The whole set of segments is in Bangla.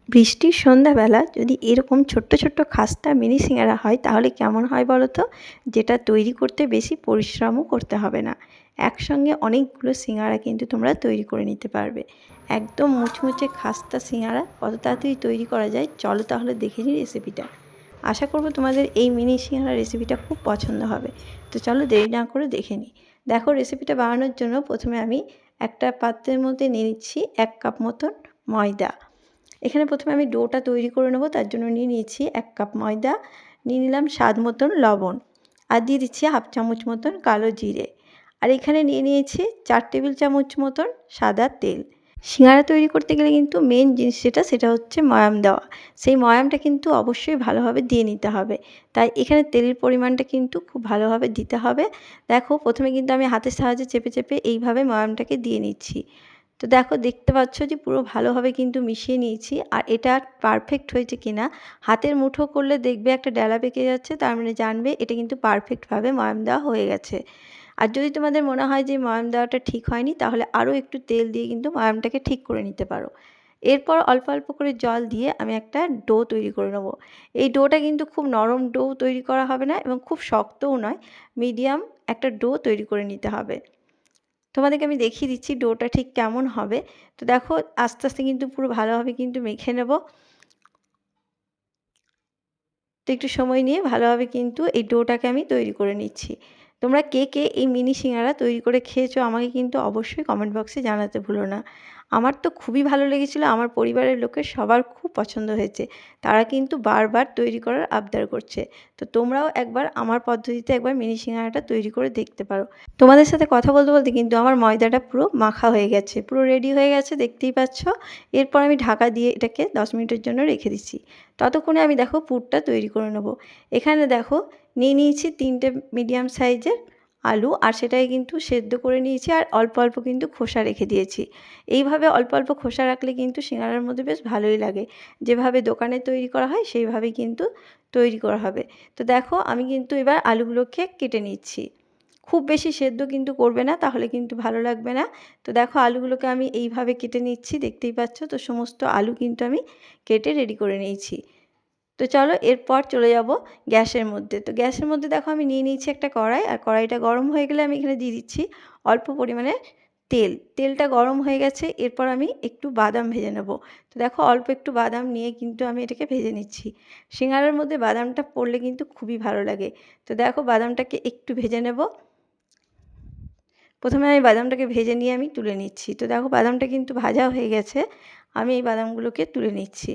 বৃষ্টির সন্ধ্যাবেলা যদি এরকম ছোট্ট ছোট্ট খাস্তা মিনি সিঙ্গারা হয় তাহলে কেমন হয় বলো তো? যেটা তৈরি করতে বেশি পরিশ্রমও করতে হবে না। একসঙ্গে অনেকগুলো সিঙ্গারা কিন্তু তোমরা তৈরি করে নিতে পারবে। একদম মুচমুচে খাস্তা সিঙ্গারা কত তাড়াতাড়ি তৈরি করা যায় চলো তাহলে দেখে নিই রেসিপিটা। আশা করব তোমাদের এই মিনি সিঙ্গারা রেসিপিটা খুব পছন্দ হবে। তো চলো দেরি না করে দেখে নিই। দেখো রেসিপিটা বানানোর জন্য প্রথমে আমি একটা পাত্রের মধ্যে নিয়ে নিচ্ছি 1 কাপ মতন ময়দা। এখানে প্রথমে আমি ডোটা তৈরি করে নেব, তার জন্য নিয়ে নিয়েছি 1 কাপ ময়দা, নিয়ে নিলাম স্বাদ মতন লবণ, আর দিয়ে দিচ্ছি 1/2 চামচ মতন কালো জিরে, আর এখানে নিয়ে নিয়েছি 4 টেবিল চামচ মতন সাদা তেল। সিঙ্গারা তৈরি করতে গেলে কিন্তু মেন জিনিস সেটা হচ্ছে ময়াম দেওয়া। সেই ময়ামটা কিন্তু অবশ্যই ভালোভাবে দিয়ে নিতে হবে। তাই এখানে তেলের পরিমাণটা কিন্তু খুব ভালোভাবে দিতে হবে। দেখো প্রথমে কিন্তু আমি হাতের সাহায্যে চেপে চেপে এইভাবে ময়ামটাকে দিয়ে নিচ্ছি। তো দেখো দেখতে পাচ্ছ যে পুরো ভালোভাবে কিন্তু মিশিয়ে নিয়েছি, আর এটা পারফেক্ট হয়েছে কিনা হাতের মুঠো করলে দেখবে একটা ডেলা পেকে যাচ্ছে, তার মানে জানবে এটা কিন্তু পারফেক্টভাবে ময়াম দেওয়া হয়ে গেছে। আর যদি তোমাদের মনে হয় যে ময়াম দেওয়াটা ঠিক হয়নি তাহলে আরও একটু তেল দিয়ে কিন্তু ময়ামটাকে ঠিক করে নিতে পারো। এরপর অল্প অল্প করে জল দিয়ে আমি একটা ডো তৈরি করে নেব। এই ডোটা কিন্তু খুব নরম ডো তৈরি করা হবে না এবং খুব শক্তও নয়, মিডিয়াম একটা ডো তৈরি করে নিতে হবে। তোমাদেরকে আমি দেখিয়ে দিচ্ছি ডোটা ঠিক কেমন হবে। তো দেখো আস্তে আস্তে কিন্তু পুরো ভালোভাবে কিন্তু মেখে নেব। তো একটু সময় নিয়ে ভালোভাবে কিন্তু এই ডোটাকে আমি তৈরি করে নিচ্ছি। তোমরা কে কে এই মিনি সিঙ্গারা তৈরি করে খেয়েছো আমাকে কিন্তু অবশ্যই কমেন্ট বক্সে জানাতে ভুলো না। আমার তো খুবই ভালো লেগেছিলো, আমার পরিবারের লোকের সবার খুব পছন্দ হয়েছে। তারা কিন্তু বারবার তৈরি করার আবদার করছে। তো তোমরাও একবার আমার পদ্ধতিতে একবার মিনি সিঙ্গারাটা তৈরি করে দেখতে পারো। তোমাদের সাথে কথা বলতে বলতে কিন্তু আমার ময়দাটা পুরো মাখা হয়ে গেছে, পুরো রেডি হয়ে গেছে দেখতেই পাচ্ছ। এরপর আমি ঢাকা দিয়ে এটাকে 10 মিনিটের জন্য রেখে দিচ্ছি। ততক্ষণে আমি দেখো পুরটা তৈরি করে নেব। এখানে দেখো নিয়ে নিয়েছি 3টে মিডিয়াম সাইজের আলু, আর সেটাকে কিন্তু সেদ্ধ করে নিয়েছি, আর অল্প অল্প কিন্তু খোসা রেখে দিয়েছি। এইভাবে অল্প অল্প খোসা রাখলে কিন্তু সিঙ্গারার মধ্যে বেশ ভালোই লাগে। যেভাবে দোকানে তৈরি করা হয় সেইভাবেই কিন্তু তৈরি করা হবে। তো দেখো আমি কিন্তু এবার আলুগুলোকে কেটে নিচ্ছি। খুব বেশি সেদ্ধ কিন্তু করবে না, তাহলে কিন্তু ভালো লাগবে না। তো দেখো আলুগুলোকে আমি এইভাবে কেটে নিচ্ছি দেখতেই পাচ্ছ। তো সমস্ত আলু কিন্তু আমি কেটে রেডি করে নিয়েছি। তো চলো এরপর চলে যাব গ্যাসের মধ্যে। তো গ্যাসের মধ্যে দেখো আমি নিয়ে নিয়েছি একটা কড়াই, আর কড়াইটা গরম হয়ে গেলে আমি এখানে দিয়ে দিচ্ছি অল্প পরিমাণে তেল। তেলটা গরম হয়ে গেছে, এরপর আমি একটু বাদাম ভেজে নেব। তো দেখো অল্প একটু বাদাম নিয়ে কিন্তু আমি এটাকে ভেজে নিচ্ছি। সিঙ্গারার মধ্যে বাদামটা পড়লে কিন্তু খুবই ভালো লাগে। তো দেখো বাদামটাকে একটু ভেজে নেব। প্রথমে আমি বাদামটাকে ভেজে নিয়ে আমি তুলে নিচ্ছি। তো দেখো বাদামটা কিন্তু ভাজা হয়ে গেছে, আমি এই বাদামগুলোকে তুলে নিচ্ছি।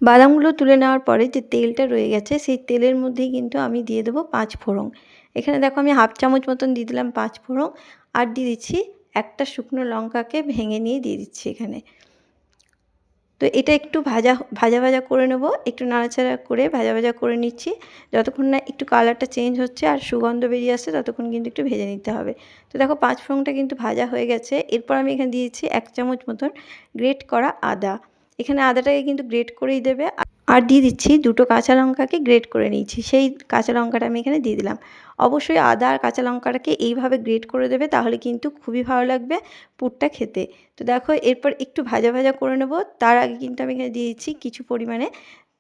বাদামগুলো তুলে নেওয়ার পরে যে তেলটা রয়ে গেছে সেই তেলের মধ্যেই কিন্তু আমি দিয়ে দেবো 5 ফোড়ন। এখানে দেখো আমি 1/2 চামচ মতন দিয়ে দিলাম 5 ফোড়ন, আর দিয়ে দিচ্ছি একটা শুকনো লঙ্কাকে ভেঙে নিয়ে দিয়ে দিচ্ছি এখানে। তো এটা একটু ভাজা ভাজা ভাজা করে নেব, একটু নাড়াচাড়া করে ভাজা ভাজা করে নিচ্ছি। যতক্ষণ না একটু কালারটা চেঞ্জ হচ্ছে আর সুগন্ধ বেরিয়ে আসছে ততক্ষণ কিন্তু একটু ভেজে নিতে হবে। তো দেখো 5 ফোড়নটা কিন্তু ভাজা হয়ে গেছে। এরপর আমি এখানে দিয়েছি 1 চামচ মতন গ্রেট করা আদা। এখানে আদাটাকে কিন্তু গ্রেট করেই দেবে, আর দিয়ে দিচ্ছি 2টো কাঁচা লঙ্কাকে গ্রেট করে নিয়েছি, সেই কাঁচা লঙ্কাটা আমি এখানে দিয়ে দিলাম। অবশ্যই আদা আর কাঁচা লঙ্কাটাকে এইভাবে গ্রেট করে দেবে, তাহলে কিন্তু খুবই ভালো লাগবে পুরটা খেতে। তো দেখো এরপর একটু ভাজা ভাজা করে নেব। তার আগে কিন্তু আমি এখানে দিয়ে দিচ্ছি কিছু পরিমাণে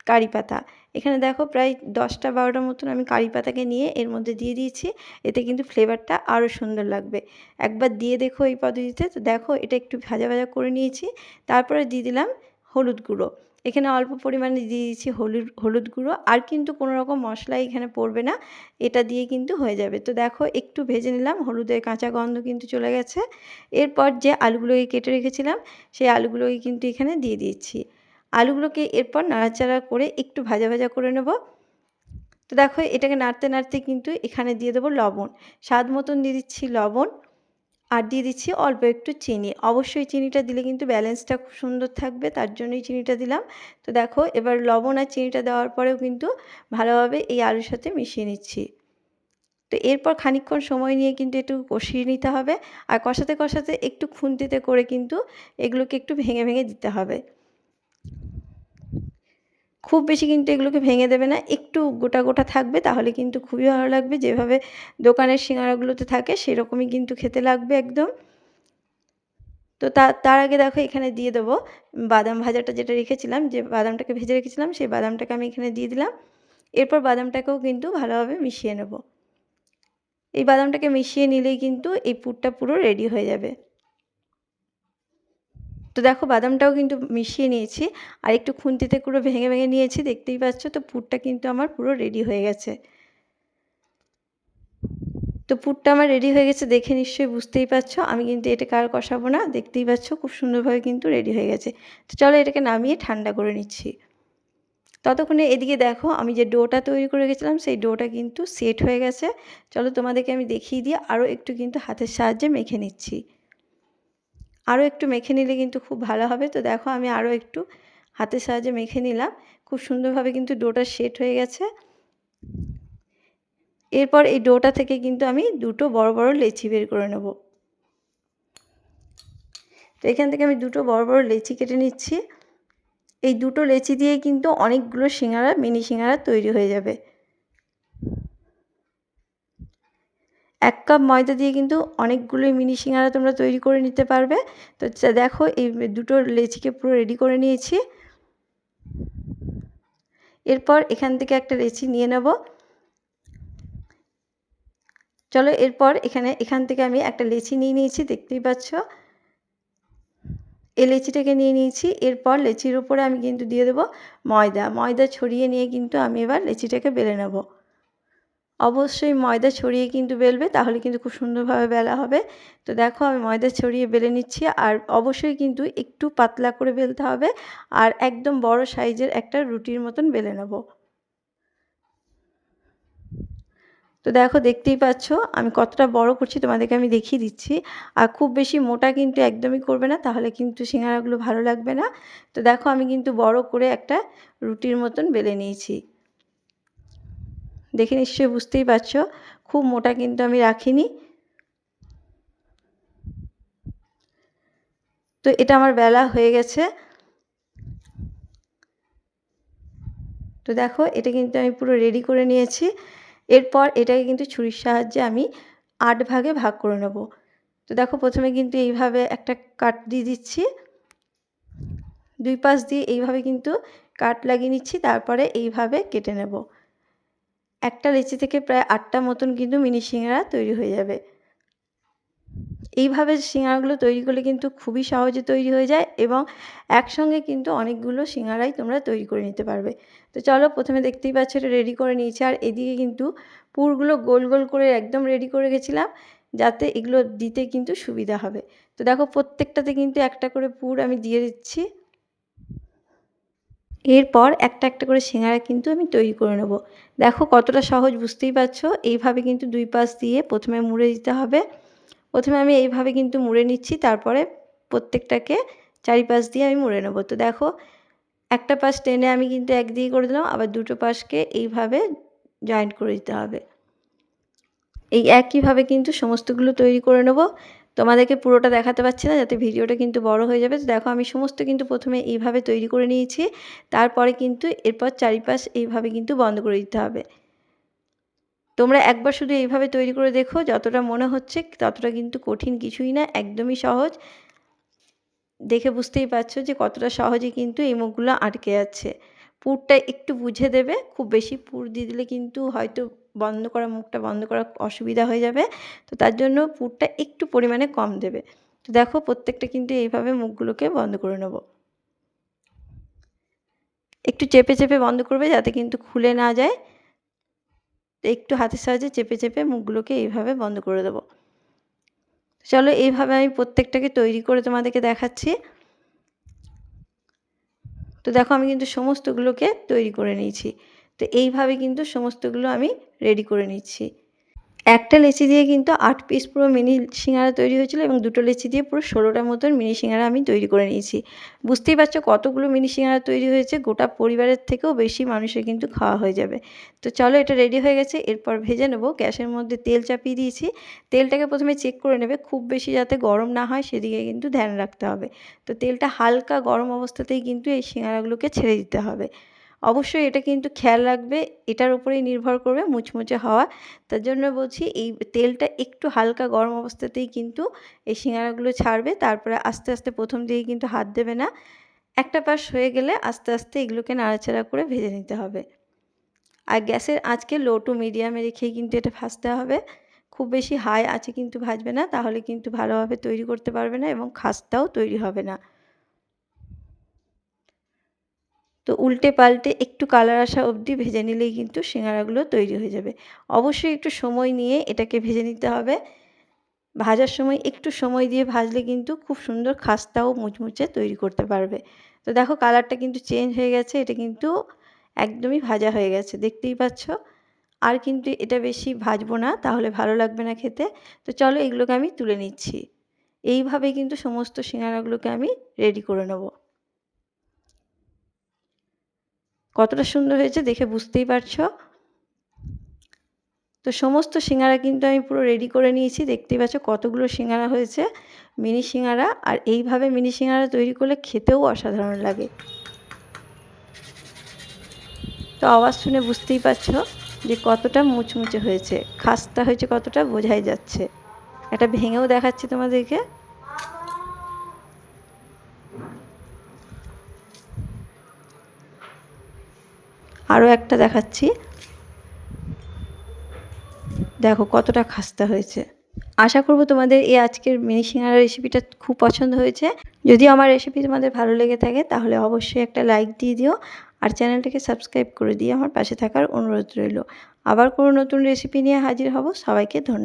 কারি পাতা। এখানে দেখো প্রায় 10টা 12টার মতন আমি কারি পাতাকে নিয়ে এর মধ্যে দিয়ে দিয়েছি। এতে কিন্তু ফ্লেভারটা আরও সুন্দর লাগবে। একবার দিয়ে দেখো এই পদ্ধতিতে। তো দেখো এটা একটু ভাজা ভাজা করে নিয়েছি। তারপরে দিয়ে দিলাম হলুদ গুঁড়ো। এখানে অল্প পরিমাণে দিয়ে দিয়েছি হলুদ গুঁড়ো, আর কিন্তু কোনো রকম মশলা এখানে পড়বে না, এটা দিয়ে কিন্তু হয়ে যাবে। তো দেখো একটু ভেজে নিলাম, হলুদের কাঁচা গন্ধ কিন্তু চলে গেছে। এরপর যে আলুগুলোকে কেটে রেখেছিলাম সেই আলুগুলোকে কিন্তু এখানে দিয়ে দিচ্ছি। আলুগুলোকে এরপর নাড়াচাড়া করে একটু ভাজা ভাজা করে নেব। তো দেখো এটাকে নাড়তে নাড়তে কিন্তু এখানে দিয়ে দেবো লবণ। স্বাদ মতন দিয়ে দিচ্ছি লবণ, আর দিয়ে দিচ্ছি অল্প একটু চিনি। অবশ্যই চিনিটা দিলে কিন্তু ব্যালেন্সটা খুব সুন্দর থাকবে, তার জন্যই চিনিটা দিলাম। তো দেখো এবার লবণ আর চিনিটা দেওয়ার পরেও কিন্তু ভালোভাবে এই আলুর সাথে মিশিয়ে নিচ্ছি। তো এরপর খানিকক্ষণ সময় নিয়ে কিন্তু একটু কষিয়ে নিতে হবে, আর কষাতে কষাতে একটু খুন্তিতে করে কিন্তু এগুলোকে একটু ভেঙে ভেঙে দিতে হবে। খুব বেশি কিন্তু এগুলোকে ভেঙে দেবে না, একটু গোটা গোটা থাকবে, তাহলে কিন্তু খুবই ভালো লাগবে। যেভাবে দোকানের সিঙ্গারাগুলোতে থাকে সেরকমই কিন্তু খেতে লাগবে একদম। তো তার আগে দেখো এখানে দিয়ে দেবো বাদাম ভাজাটা, যেটা রেখেছিলাম, যে বাদামটাকে ভেজে রেখেছিলাম, সেই বাদামটাকে আমি এখানে দিয়ে দিলাম। এরপর বাদামটাকেও কিন্তু ভালোভাবে মিশিয়ে নেব। এই বাদামটাকে মিশিয়ে নিলেই কিন্তু এই পুরটা পুরো রেডি হয়ে যাবে। তো দেখো বাদামটাও কিন্তু মিশিয়ে নিয়েছি, আর একটু খুন্তিতে পুরো ভেঙে ভেঙে নিয়েছি, দেখতেই পাচ্ছ। তো পুরটা কিন্তু আমার পুরো রেডি হয়ে গেছে। তো পুরটা আমার রেডি হয়ে গেছে, দেখে নিশ্চয়ই বুঝতেই পারছো। আমি কিন্তু এটাকে আর কষাবো না, দেখতেই পাচ্ছ খুব সুন্দরভাবে কিন্তু রেডি হয়ে গেছে। তো চলো এটাকে নামিয়ে ঠান্ডা করে নিচ্ছি। ততক্ষণে এদিকে দেখো আমি যে ডোটা তৈরি করে রেখেছিলাম, সেই ডোটা কিন্তু সেট হয়ে গেছে। চলো তোমাদেরকে আমি দেখিয়ে দিয়ে আরও একটু কিন্তু হাতের সাহায্যে মেখে নিচ্ছি। আরও একটু মেখে নিলে কিন্তু খুব ভালো হবে। তো দেখো আমি আরও একটু হাতের সাহায্যে মেখে নিলাম। খুব সুন্দরভাবে কিন্তু ডোটা সেট হয়ে গেছে। এরপর এই ডোটা থেকে কিন্তু আমি দুটো বড় বড় লেচি বের করে নেব। তো এখান থেকে আমি দুটো বড় বড় লেচি কেটে নিচ্ছি। এই দুটো লেচি দিয়ে কিন্তু অনেকগুলো সিঙ্গারা, মিনি সিঙ্গারা তৈরি হয়ে যাবে। 1 কাপ ময়দা দিয়ে কিন্তু অনেকগুলোই মিনি সিঙ্গারা তোমরা তৈরি করে নিতে পারবে। তো দেখো এই দুটো লেচিকে পুরো রেডি করে নিয়েছি। এরপর এখান থেকে একটা লেচি নিয়ে নেব। চলো এরপর এখান থেকে আমি একটা লেচি নিয়ে নিয়েছি, দেখতেই পাচ্ছ। এই লেচিটাকে নিয়ে নিয়েছি। এরপর লেচির উপরে আমি কিন্তু দিয়ে দেবো ময়দা ছড়িয়ে নিয়ে কিন্তু আমি এবার লেচিটাকে বেলে নেব। অবশ্যই ময়দা ছড়িয়ে কিন্তু বেলবে, তাহলে কিন্তু খুব সুন্দরভাবে বেলা হবে। তো দেখো আমি ময়দা ছড়িয়ে বেলে নিচ্ছি, আর অবশ্যই কিন্তু একটু পাতলা করে বেলতে হবে, আর একদম বড় সাইজের একটা রুটির মতন বেলে নেব। তো দেখো দেখতেই পাচ্ছ আমি কতটা বড় করছি, তোমাদেরকে আমি দেখিয়ে দিচ্ছি। আর খুব বেশি মোটা কিন্তু একদমই করবে না, তাহলে কিন্তু সিঙ্গারাগুলো ভালো লাগবে না। তো দেখো আমি কিন্তু বড় করে একটা রুটির মতন বেলে নিয়েছি, দেখে নিশ্চয়ই বুঝতেই পারছো। খুব মোটা কিন্তু আমি রাখিনি। তো এটা আমার বেলা হয়ে গেছে। তো দেখো এটা কিন্তু আমি পুরো রেডি করে নিয়েছি। এরপর এটাকে কিন্তু ছুরির সাহায্যে আমি 8 ভাগে ভাগ করে নেব। তো দেখো প্রথমে কিন্তু এইভাবে একটা কাট দিয়ে দিচ্ছি, দুই পাশ দিয়ে এইভাবে কিন্তু কাট লাগিয়ে নিচ্ছি, তারপরে এইভাবে কেটে নেব। একটা লেচি থেকে প্রায় 8টা মতন কিন্তু মিনি সিঙ্গারা তৈরি হয়ে যাবে। এইভাবে সিঙ্গারাগুলো তৈরি করলে কিন্তু খুবই সহজে তৈরি হয়ে যায়, এবং একসঙ্গে কিন্তু অনেকগুলো সিঙ্গারাই তোমরা তৈরি করে নিতে পারবে। তো চলো প্রথমে দেখতেই পাচ্ছ এটা রেডি করে নিয়েছি, আর এদিকে কিন্তু পুরগুলো গোল গোল করে একদম রেডি করে গেছিলাম, যাতে এগুলো দিতে কিন্তু সুবিধা হবে। তো দেখো প্রত্যেকটাতে কিন্তু একটা করে পুর আমি দিয়ে দিচ্ছি। এরপর একটা একটা করে সিঙ্গারা কিন্তু আমি তৈরি করে নেব। দেখো কতটা সহজ, বুঝতেই পারছো। এইভাবে কিন্তু দুই পাশ দিয়ে প্রথমে মুড়ে দিতে হবে। প্রথমে আমি এইভাবে কিন্তু মুড়ে নিচ্ছি, তারপরে প্রত্যেকটাকে চারিপাশ দিয়ে আমি মুড়ে নেব। তো দেখো একটা পাশ টেনে আমি কিন্তু একদিকে করে দিলাম, আবার দুটো পাশকে এইভাবে জয়েন্ট করে দিতে হবে। এই একইভাবে কিন্তু সমস্তগুলো তৈরি করে নেব। তোমাদেরকে পুরোটা দেখাতে পারছি না, যাতে ভিডিওটা কিন্তু বড় হয়ে যাবে। তো দেখো আমি সমস্ত কিন্তু প্রথমে এইভাবে তৈরি করে নিয়েছি, তারপরে কিন্তু এরপর চারিপাশ এইভাবে কিন্তু বন্ধ করে দিতে হবে। তোমরা একবার শুধু এইভাবে তৈরি করে দেখো, যতটা মনে হচ্ছে ততটা কিন্তু কঠিন কিছুই না, একদমই সহজ। দেখে বুঝতেই পারছো যে কতটা সহজে কিন্তু এই মুখগুলো আটকে যাচ্ছে। পুরটা একটু বুঝে দেবে, খুব বেশি পুর দিয়ে দিলে কিন্তু হয়তো মুখটা বন্ধ করা অসুবিধা হয়ে যাবে। তো তার জন্য পুরটা একটু পরিমাণে কম দেবে। তো দেখো প্রত্যেকটা কিন্তু এইভাবে মুখগুলোকে বন্ধ করে নেব। একটু চেপে চেপে বন্ধ করবে, যাতে কিন্তু খুলে না যায়। তো একটু হাতের সাহায্যে চেপে চেপে মুখগুলোকে এইভাবে বন্ধ করে দেবো। চলো এইভাবে আমি প্রত্যেকটাকে তৈরি করে তোমাদেরকে দেখাচ্ছি। তো দেখো আমি কিন্তু সমস্তগুলোকে তৈরি করে নিয়েছি। তো এইভাবে কিন্তু সমস্তগুলো আমি রেডি করে নিচ্ছি। একটা লেচি দিয়ে কিন্তু 8 পিস পুরো মিনি সিঙ্গারা তৈরি হয়েছিল, এবং দুটো লেচি দিয়ে পুরো 16টার মতন মিনি সিঙ্গারা আমি তৈরি করে নিয়েছি। বুঝতেই পারছো কতগুলো মিনি সিঙ্গারা তৈরি হয়েছে, গোটা পরিবারের থেকেও বেশি মানুষের কিন্তু খাওয়া হয়ে যাবে। তো চলো এটা রেডি হয়ে গেছে, এরপর ভেজে নেব। গ্যাসের মধ্যে তেল চাপিয়ে দিয়েছি। তেলটাকে প্রথমে চেক করে নেবে, খুব বেশি যাতে গরম না হয় সেদিকে কিন্তু ধ্যান রাখতে হবে। তো তেলটা হালকা গরম অবস্থাতেই কিন্তু এই সিঙ্গারাগুলোকে ছেড়ে দিতে হবে। অবশ্যই এটা কিন্তু খেয়াল রাখবে, এটার উপরেই নির্ভর করবে মুচমুচে হওয়া। তার জন্য বলছি এই তেলটা একটু হালকা গরম অবস্থাতেই কিন্তু এই সিঙ্গারাগুলো ছাড়বে। তারপরে আস্তে আস্তে প্রথম দিকে কিন্তু হাত দেবে না। একটা পাশ হয়ে গেলে আস্তে আস্তে এগুলোকে নাড়াচাড়া করে ভেজে নিতে হবে। আর গ্যাসের আঁচকে লো টু মিডিয়ামে রেখেই কিন্তু এটা ভাজতে হবে। খুব বেশি হাই আঁচে কিন্তু ভাজবে না, তাহলে কিন্তু ভালোভাবে তৈরি করতে পারবে না এবং খাস্তাও তৈরি হবে না। তো উল্টে পাল্টে একটু কালার আসা অবধি ভেজে নিলেই কিন্তু সিঙ্গারাগুলো তৈরি হয়ে যাবে। অবশ্যই একটু সময় নিয়ে এটাকে ভেজে নিতে হবে। ভাজার সময় একটু সময় দিয়ে ভাজলে কিন্তু খুব সুন্দর খাস্তা ও মুচমুচে তৈরি করতে পারবে। তো দেখো কালারটা কিন্তু চেঞ্জ হয়ে গেছে, এটা কিন্তু একদমই ভাজা হয়ে গেছে, দেখতেই পাচ্ছ। আর কিন্তু এটা বেশি ভাজবো না, তাহলে ভালো লাগবে না খেতে। তো চলো এগুলোকে আমি তুলে নিচ্ছি। এইভাবেই কিন্তু সমস্ত সিঙ্গারাগুলোকে আমি রেডি করে নেব। কতটা সুন্দর হয়েছে দেখে বুঝতেই পারছো। তো সমস্ত সিঙ্গারা কিন্তু আমি পুরো রেডি করে নিয়েছি, দেখতেই পাচ্ছ কতগুলো সিঙ্গারা হয়েছে, মিনি সিঙ্গারা। আর এইভাবে মিনি সিঙ্গারা তৈরি করলে খেতেও অসাধারণ লাগে। তো আওয়াজ শুনে বুঝতেই পারছো যে কতটা মুচমুচে হয়েছে, খাস্তা হয়েছে কতটা বোঝাই যাচ্ছে। এটা ভেঙেও দেখাচ্ছি তোমাদেরকে। আরও একটা দেখাচ্ছি, দেখো কতটা খাস্তা হয়েছে। আশা করব তোমাদের এই আজকের মিনি সিঙ্গারা রেসিপিটা খুব পছন্দ হয়েছে। যদি আমার রেসিপি তোমাদের ভালো লেগে থাকে তাহলে অবশ্যই একটা লাইক দিয়ে দিও, আর চ্যানেলটাকে সাবস্ক্রাইব করে দিয়ে আমার পাশে থাকার অনুরোধ রইল। আবার কোনো নতুন রেসিপি নিয়ে হাজির হব। সবাইকে ধন্যবাদ।